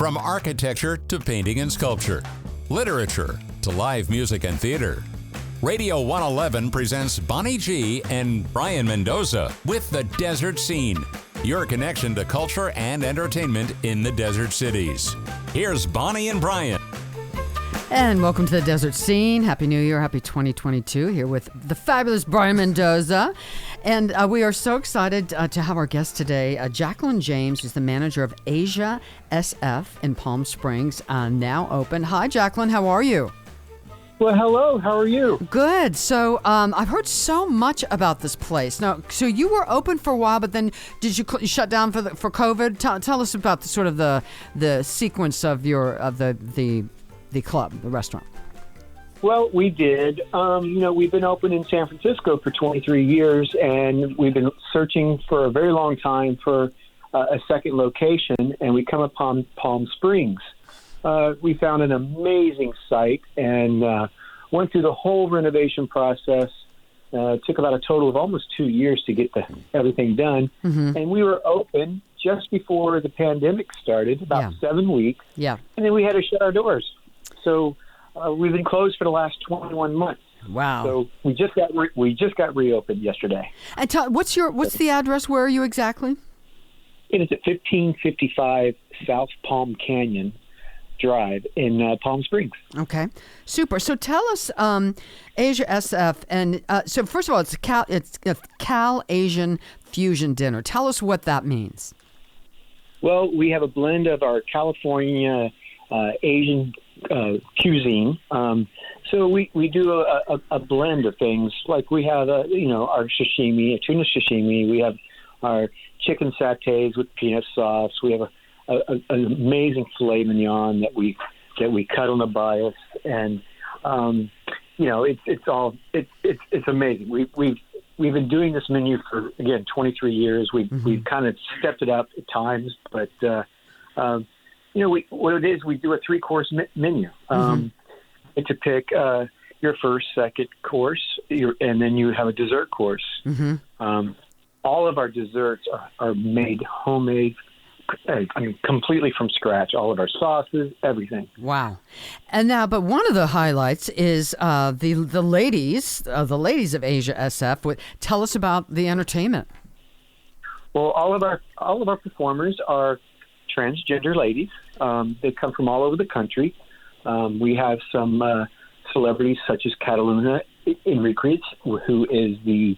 From architecture to painting and sculpture, literature to live music and theater. Radio 111 presents Bonnie G and Brian Mendoza with The Desert Scene, your connection to culture and entertainment in the desert cities. Here's Bonnie and Brian. And welcome to The Desert Scene. Happy New Year, happy 2022, here with the fabulous Brian Mendoza. And we are so excited to have our guest today. Jacquelyn James, who's the manager of Asia SF in Palm Springs, now open. Hi, Jacquelyn. How are you? Well, hello. How are you? Good. So I've heard so much about this place. Now, so you were open for a while, but then did you shut down for COVID? Tell us about the sort of the sequence of the club, the restaurant. Well, we did. We've been open in San Francisco for 23 years, and we've been searching for a very long time for a second location, and we come upon Palm Springs. We found an amazing site and went through the whole renovation process. Took about a total of almost 2 years to get everything done. Mm-hmm. And we were open just before the pandemic started, about 7 weeks. Yeah. And then we had to shut our doors. So we've been closed for the last 21 months. Wow! So we just got reopened yesterday. And what's the address? Where are you exactly? It is at 1555 South Palm Canyon Drive in Palm Springs. Okay, super. So tell us, Asia SF, and so first of all, it's a Cal Asian fusion dinner. Tell us what that means. Well, we have a blend of our California Asian cuisine. So we do a blend of things. Like we have our sashimi, a tuna sashimi. We have our chicken satays with peanut sauce. We have an amazing filet mignon that we cut on the bias, and it's amazing. We've been doing this menu for 23 years. We've kind of stepped it up at times, but what it is, we do a 3-course menu. To pick your first, second course, and then you have a dessert course. Mm-hmm. All of our desserts are made homemade. Completely from scratch. All of our sauces, everything. Wow! And now, but one of the highlights is the ladies of Asia SF. Tell us about the entertainment. Well, all of our performers are transgender ladies. They come from all over the country. We have some celebrities such as Catalina Enriquez, who is the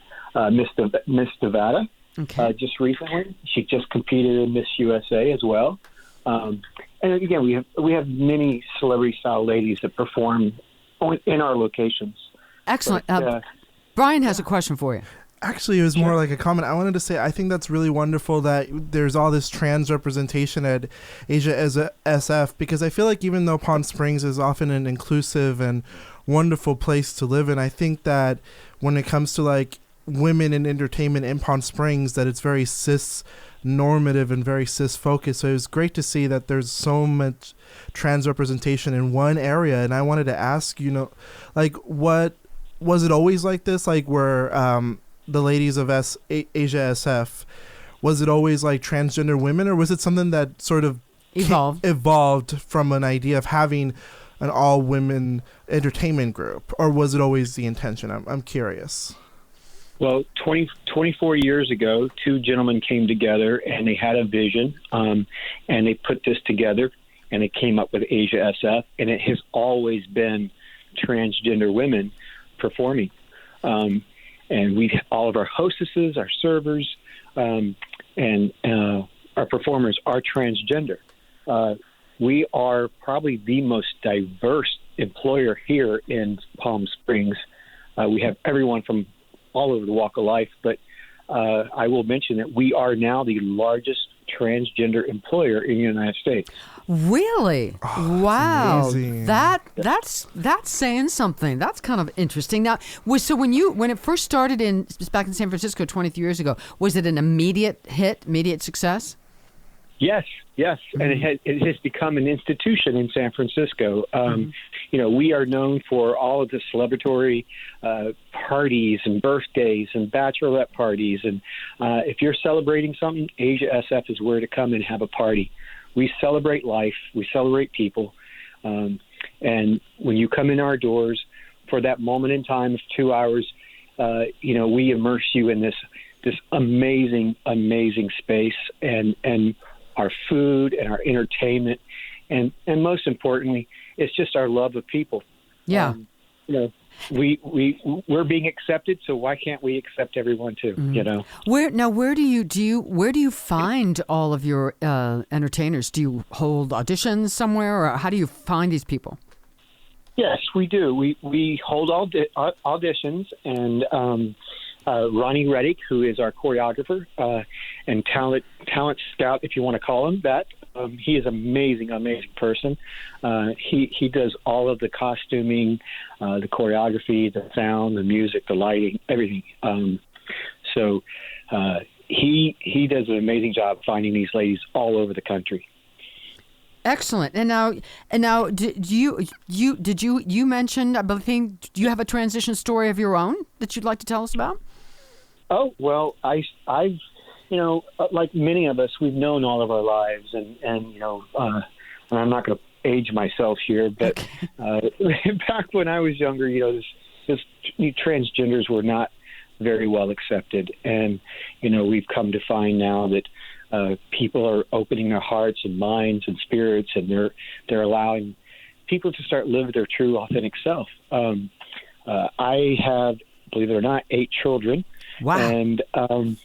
Miss Nevada. Okay. Just recently, she just competed in Miss USA as well. And again, we have many celebrity-style ladies that perform in our locations. Excellent. But, Brian has a question for you. Actually, it was more like a comment. I wanted to say I think that's really wonderful that there's all this trans representation at Asia SF, because I feel like even though Palm Springs is often an inclusive and wonderful place to live in, I think that when it comes to like women in entertainment in Palm Springs, that it's very cis normative and very cis focused. So it was great to see that there's so much trans representation in one area. And I wanted to ask, what was it always like this? Like where the ladies of Asia SF, was it always like transgender women, or was it something that sort of evolved from an idea of having an all women entertainment group, or was it always the intention? I'm curious. Well, 24 years ago, 2 gentlemen came together and they had a vision, and they put this together, and it came up with Asia SF, and it has always been transgender women performing. And all of our hostesses, our servers, and our performers are transgender. We are probably the most diverse employer here in Palm Springs. We have everyone from all over the walk of life, but I will mention that we are now the largest transgender employer in the United States. Really? Oh, wow. That's That's saying something. That's kind of interesting. Now, so when it first started back in San Francisco 23 years ago, was it an immediate hit, immediate success? Yes, mm-hmm. And it has become an institution in San Francisco. We are known for all of the celebratory parties and birthdays and bachelorette parties. And if you're celebrating something, Asia SF is where to come and have a party. we celebrate life, we celebrate people, and when you come in our doors for that moment in time of 2 hours, we immerse you in this amazing space, and our food and our entertainment, and most importantly, it's just our love of people. Yeah. We're being accepted, so why can't we accept everyone too? Where do you find all of your entertainers? Do you hold auditions somewhere, or how do you find these people? Yes, we do. We hold auditions, and Ronnie Reddick, who is our choreographer and talent scout, if you want to call him that. He is amazing person. He does all of the costuming, the choreography, the sound, the music, the lighting, everything. So he does an amazing job finding these ladies all over the country. Excellent. And now, did you mention? I think, do you have a transition story of your own that you'd like to tell us about? Oh, well, I've like many of us, we've known all of our lives, and I'm not going to age myself here, but back when I was younger, transgenders were not very well accepted, and we've come to find now that people are opening their hearts and minds and spirits, and they're allowing people to start living their true, authentic self. I have, believe it or not, 8 children. Wow. And I'm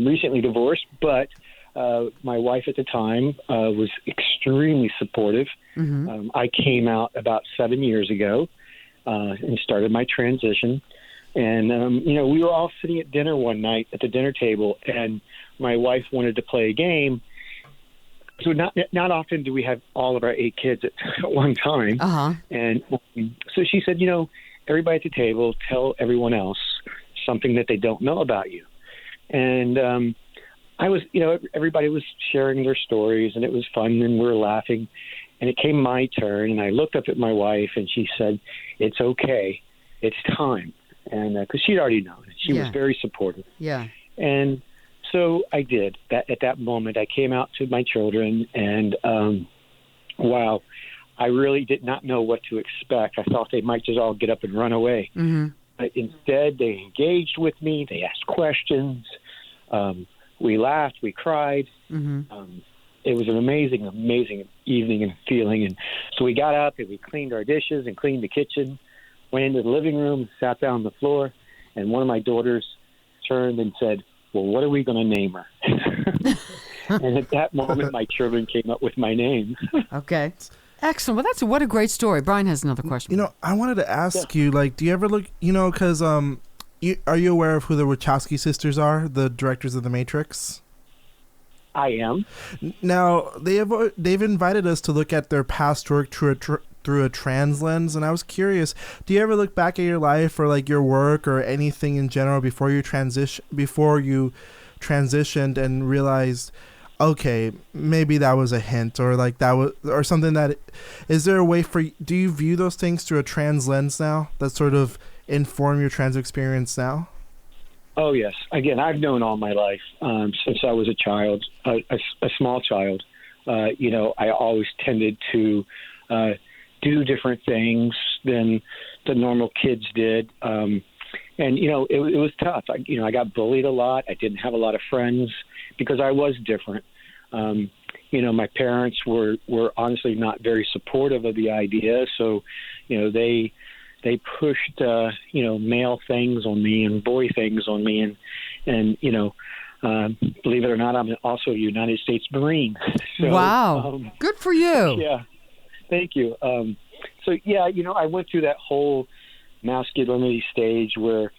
recently divorced, but my wife at the time was extremely supportive. Mm-hmm. I came out about 7 years ago and started my transition. And, we were all sitting at dinner one night at the dinner table, and my wife wanted to play a game. So not often do we have all of our 8 kids at one time. Uh-huh. And so she said, everybody at the table, tell everyone else something that they don't know about you. And I was, everybody was sharing their stories, and it was fun, and we were laughing. And it came my turn, and I looked up at my wife, and she said, "It's okay. It's time." And because she'd already known, she was very supportive. Yeah. And so I did that. At that moment, I came out to my children, and wow, I really did not know what to expect. I thought they might just all get up and run away. Mm-hmm. But instead, they engaged with me. They asked questions. We laughed. We cried. Mm-hmm. It was an amazing evening and feeling. And so we got up and we cleaned our dishes and cleaned the kitchen, went into the living room, sat down on the floor, and one of my daughters turned and said, "Well, what are we going to name her?" And at that moment, my children came up with my name. Okay. Excellent. Well, what a great story. Brian has another question. I wanted to ask you, do you ever look, because are you aware of who the Wachowski sisters are, the directors of The Matrix? I am. Now, they've invited us to look at their past work through a trans lens, and I was curious, do you ever look back at your life or your work or anything in general before you transitioned and realized, okay, maybe that was a hint, or that was, or something that, is there a way do you view those things through a trans lens now that sort of inform your trans experience now? Oh, yes. Again, I've known all my life since I was a child, a small child. I always tended to do different things than the normal kids did. And, it was tough. I got bullied a lot. I didn't have a lot of friends because I was different. My parents were honestly not very supportive of the idea. So, they pushed, male things on me and boy things on me. And believe it or not, I'm also a United States Marine. So, wow. Good for you. Yeah. Thank you. I went through that whole masculinity stage where,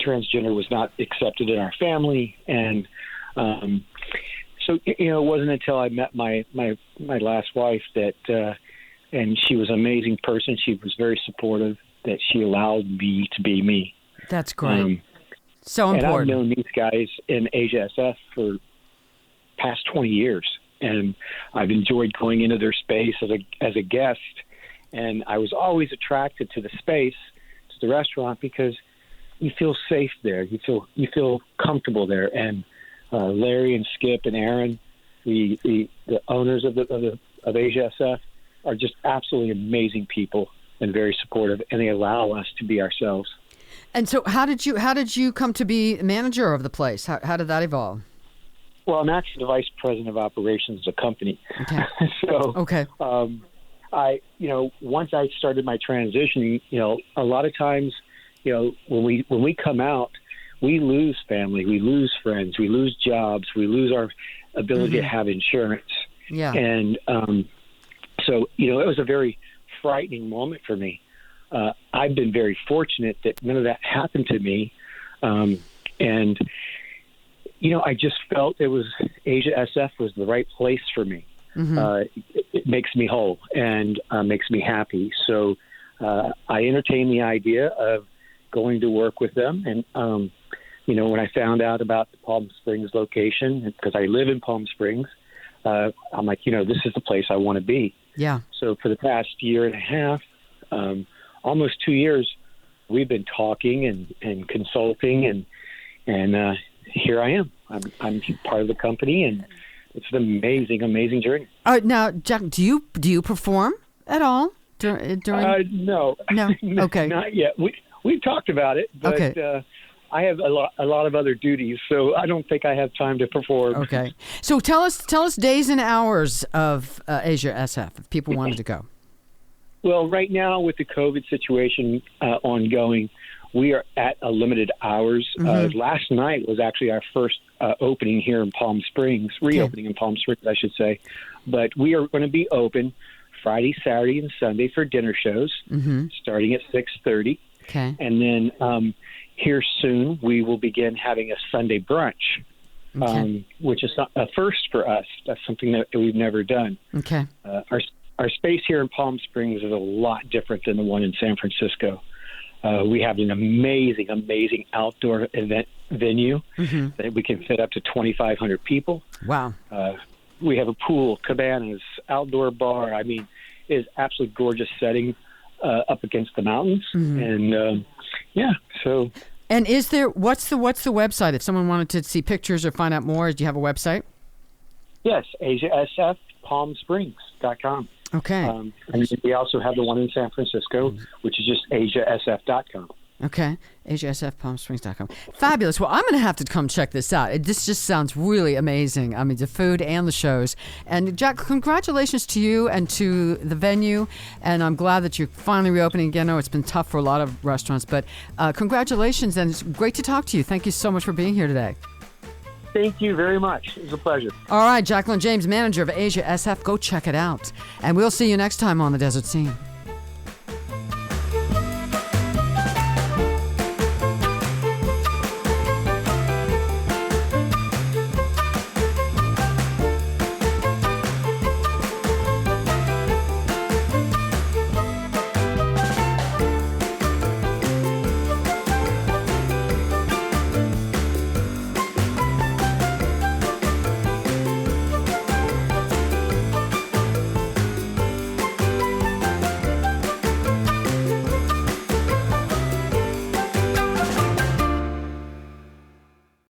transgender was not accepted in our family. And so, it wasn't until I met my last wife that and she was an amazing person. She was very supportive, that she allowed me to be me. That's great. So important. And I've known these guys in Asia SF for past 20 years, and I've enjoyed going into their space as a guest. And I was always attracted to the space, to the restaurant, because you feel safe there. You feel comfortable there. And Larry and Skip and Aaron, the owners of Asia SF, are just absolutely amazing people and very supportive, and they allow us to be ourselves. And so, how did you come to be manager of the place? How did that evolve? Well, I'm actually the vice president of operations of the company. Okay. So, okay. Once I started my transition, a lot of times, when we come out, we lose family, we lose friends, we lose jobs, we lose our ability to have insurance. Yeah. And so, it was a very frightening moment for me. I've been very fortunate that none of that happened to me. And I just felt Asia SF was the right place for me. It makes me whole and makes me happy. So I entertained the idea of going to work with them. And, when I found out about the Palm Springs location, because I live in Palm Springs, I'm like, this is the place I want to be. Yeah. So for the past year and a half, almost 2 years, we've been talking and consulting, and here I am. I'm part of the company, and it's an amazing journey. Now, Jack, do you perform at all during? No. Okay. Not yet. We've talked about it, but okay. I have a lot of other duties, so I don't think I have time to perform. Okay. So tell us days and hours of Asia SF if people wanted to go. Well, right now with the COVID situation ongoing, we are at a limited hours. Last night was actually our first opening here in Palm Springs, reopening in Palm Springs, I should say. But we are going to be open Friday, Saturday, and Sunday for dinner shows, starting at 6:30. Okay. And then here soon we will begin having a Sunday brunch, which is a first for us. That's something that we've never done. Okay. Our space here in Palm Springs is a lot different than the one in San Francisco. We have an amazing outdoor event venue that we can fit up to 2,500 people. Wow. We have a pool, cabanas, outdoor bar. I mean, it is absolutely gorgeous setting up against the mountains. And so. And is there what's the website if someone wanted to see pictures or find out more? Do you have a website? Yes, AsiaSFPalmSprings.com. Okay. And we also have the one in San Francisco, which is just AsiaSF.com. Okay. AsiaSFPalmSprings.com. Fabulous. Well, I'm going to have to come check this out. This just sounds really amazing. I mean, the food and the shows. And Jack, congratulations to you and to the venue. And I'm glad that you're finally reopening again. I know it's been tough for a lot of restaurants, but congratulations. And it's great to talk to you. Thank you so much for being here today. Thank you very much. It was a pleasure. All right, Jacquelyn James, manager of Asia SF. Go check it out. And we'll see you next time on The Desert Scene.